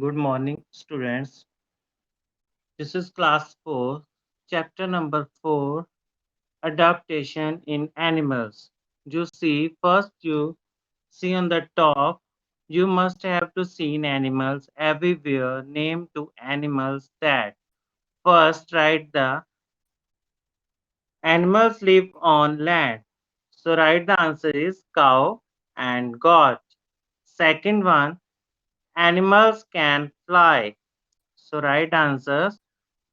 Good morning, students. This is class 4, chapter number 4, Adaptation in Animals. You see on the top, you must have to seen animals everywhere, name to animals that. First, write the animals live on land. So, write the answer is cow and goat. Second one, animals can fly. So, right answers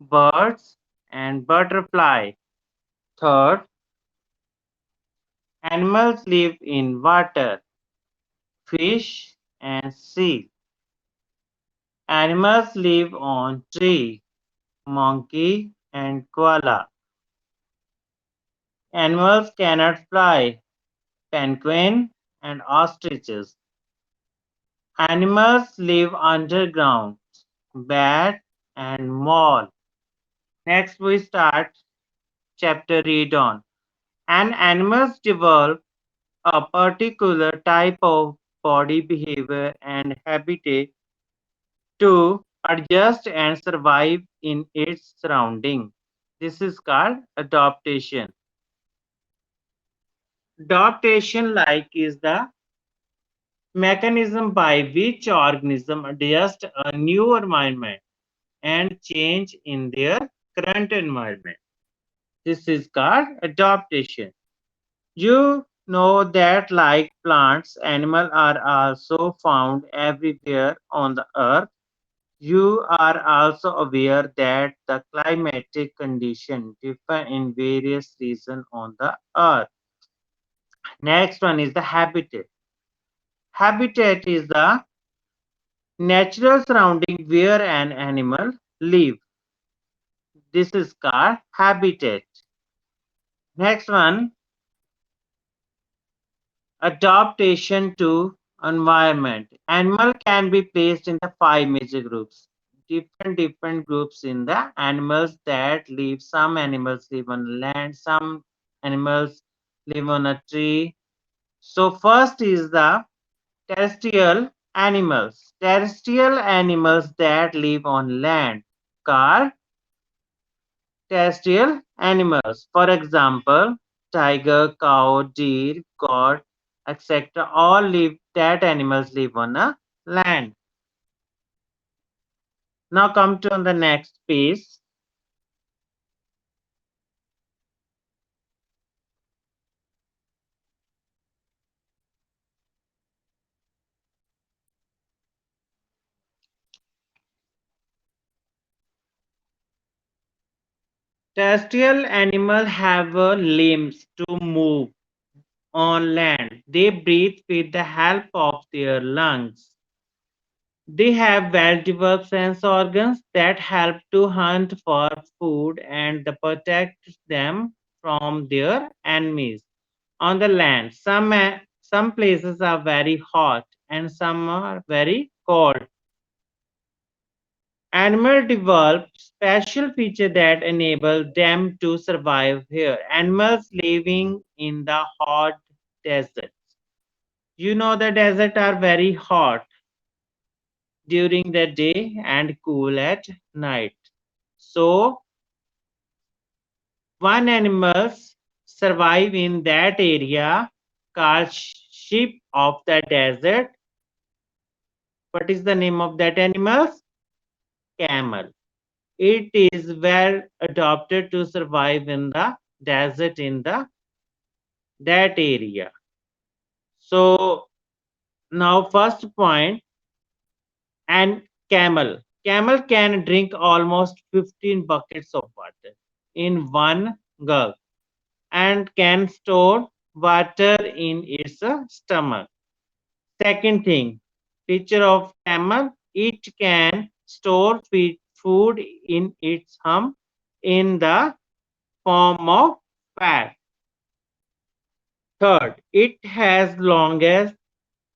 birds and butterfly. Third, animals live in water, fish and sea. Animals live on tree, monkey and koala. Animals cannot fly, penguin and ostriches. Animals live underground, bat and mole. Next we start chapter read on. And animals develop a particular type of body behavior and habitat to adjust and survive in its surrounding. This is called adaptation. Adaptation like is the mechanism by which organism adjust a new environment and change in their current environment. This is called adaptation. You know that like plants, animals are also found everywhere on the earth. You are also aware that the climatic conditions differ in various regions on the earth. Next one is the habitat. Habitat is the natural surrounding where an animal live. This is called habitat. Next one, adaptation to environment. Animal can be placed in the five major groups. Different groups in the animals that live. Some animals live on land, some animals live on a tree. So first is the terrestrial animals. Terrestrial animals that live on land called terrestrial animals. For example, tiger, cow, deer, goat, etc. All live that animals live on a land. Now come to the next page. Terrestrial animals have limbs to move on land. They breathe with the help of their lungs. They have well-developed sense organs that help to hunt for food and protect them from their enemies. On the land, some places are very hot and some are very cold. Animals develop special features that enable them to survive here. Animals living in the hot deserts. You know the deserts are very hot during the day and cool at night. So one animals survive in that area called sheep of the desert. What is the name of that animal? Camel. It is well adapted to survive in the desert in the that area. So now first point, and camel can drink almost 15 buckets of water in one gulp and can store water in its stomach. Second thing, feature of camel, it can store food in its hump in the form of fat. Third, it has longest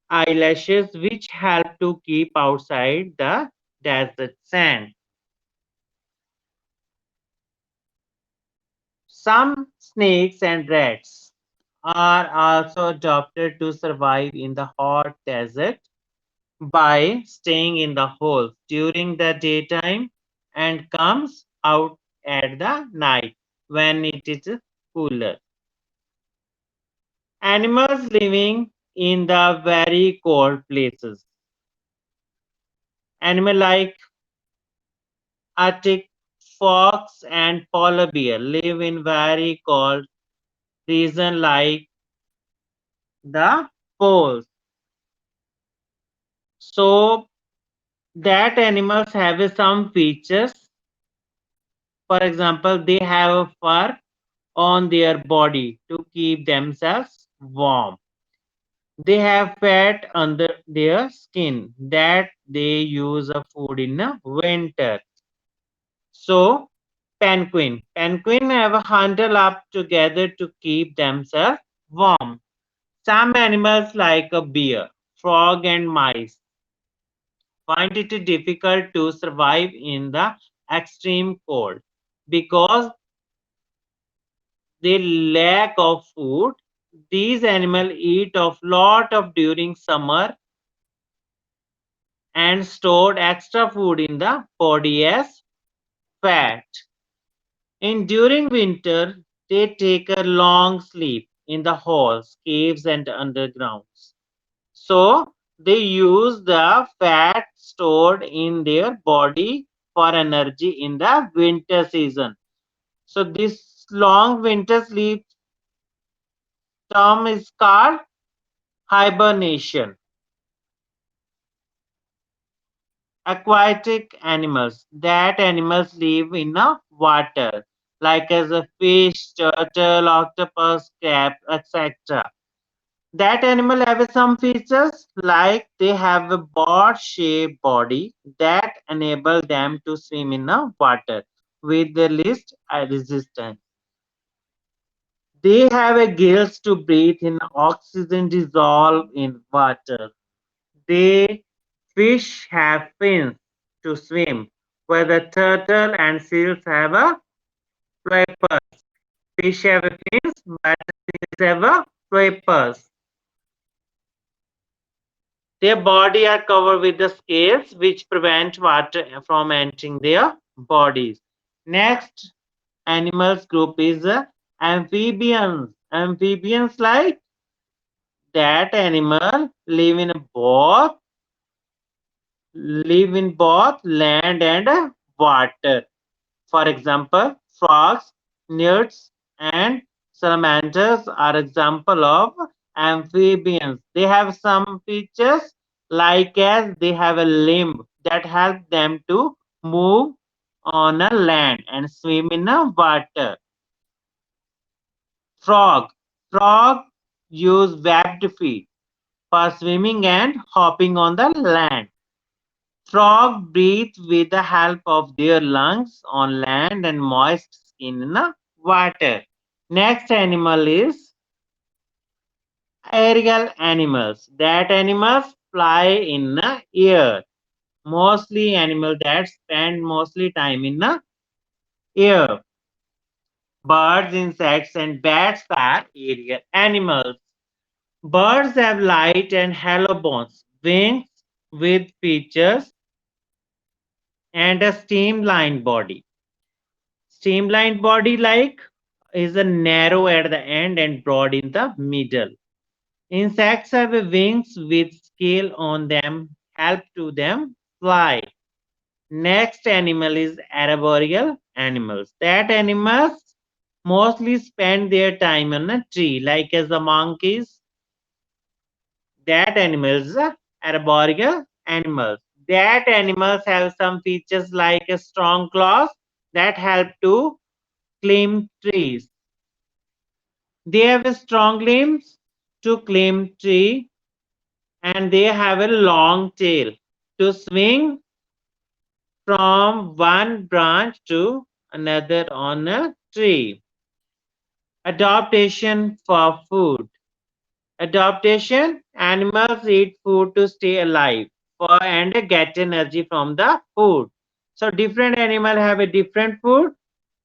eyelashes which help to keep outside the desert sand. Some snakes and rats are also adapted to survive in the hot desert. by staying in the holes during the daytime and comes out at the night when it is cooler. Animals living in the very cold places. Animal like Arctic fox and polar bear live in very cold region like the poles. So that animals have some features. For example, they have fur on their body to keep themselves warm. They have fat under their skin that they use as food in the winter. So penguin have huddled up together to keep themselves warm. Some animals like a bear, frog and mice find it difficult to survive in the extreme cold because they lack of food. These animals eat a lot of during summer and stored extra food in the body as fat. In during winter, they take a long sleep in the halls, caves, and undergrounds. So they use the fat stored in their body for energy in the winter season. So this long winter sleep term is called hibernation. Aquatic animals. That animals live in the water, like as a fish, turtle, octopus, crab, etc. That animal have some features like they have a board-shaped body that enable them to swim in the water with the least resistance. They have a gills to breathe in oxygen dissolved in water. They fish have fins to swim, where the turtle and seals have a flippers. Fish have fins, but seals have a flippers. Their body are covered with the scales which prevent water from entering their bodies. Next animals group is amphibians. Amphibians like that animal live in both land and water. For example, frogs, newts, and salamanders are example of amphibians. They have some features like as they have a limb that help them to move on a land and swim in a water. Frog. Frog use webbed feet for swimming and hopping on the land. Frogs breathe with the help of their lungs on land and moist skin in the water. Next animal is aerial animals. That animals fly in the air. Mostly animals that spend mostly time in the air. Birds, insects, and bats are aerial animals. Birds have light and hollow bones, wings with features, and a streamlined body. Streamlined body like is a narrow at the end and broad in the middle. Insects have a wings with scale on them, help to them fly. Next animal is arboreal animals. That animals mostly spend their time on a tree, like as the monkeys. That animals are arboreal animals. That animals have some features like a strong claws that help to climb trees. They have a strong limbs to climb tree and they have a long tail to swing from one branch to another on a tree. Adaptation for food. Adaptation, animals eat food to stay alive for and get energy from the food. So different animals have a different food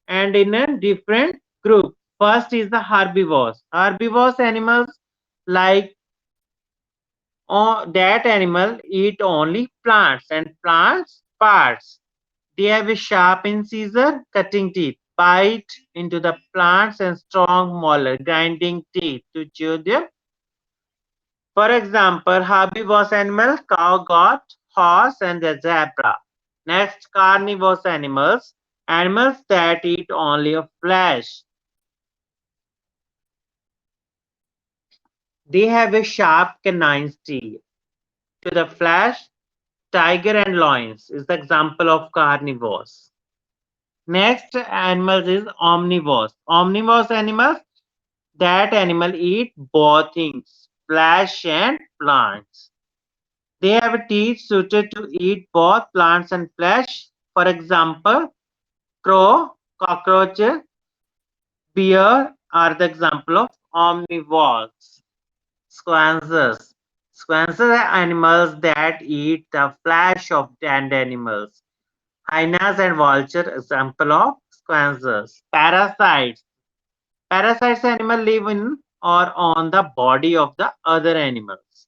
and in a different group. First is the herbivores. Herbivores animals like that animal eat only plants and plants parts. They have a sharp incisor, cutting teeth, bite into the plants and strong molar, grinding teeth to chew them. For example, herbivorous animal, cow, goat, horse, and the zebra. Next, carnivorous animals, animals that eat only of flesh. They have a sharp canine teeth to the flesh. Tiger and lions is the example of carnivores. Next animals is omnivores. Omnivorous animals, that animal eat both things, flesh and plants. They have teeth suited to eat both plants and flesh. For example, crow, cockroach, bear are the example of omnivores. Squanzers. Squanzers are animals that eat the flesh of dead animals. Hyenas and vulture example of squanzers. Parasites. Parasites animals live in or on the body of the other animals.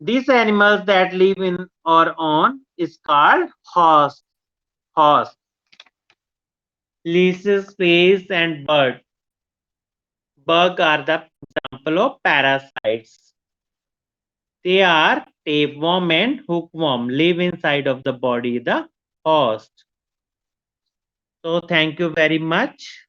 These animals that live in or on is called host. Host. Leases, space, and bird. Bug are the example of parasites. They are tapeworm and hookworm live inside of the body, the host. So thank you very much.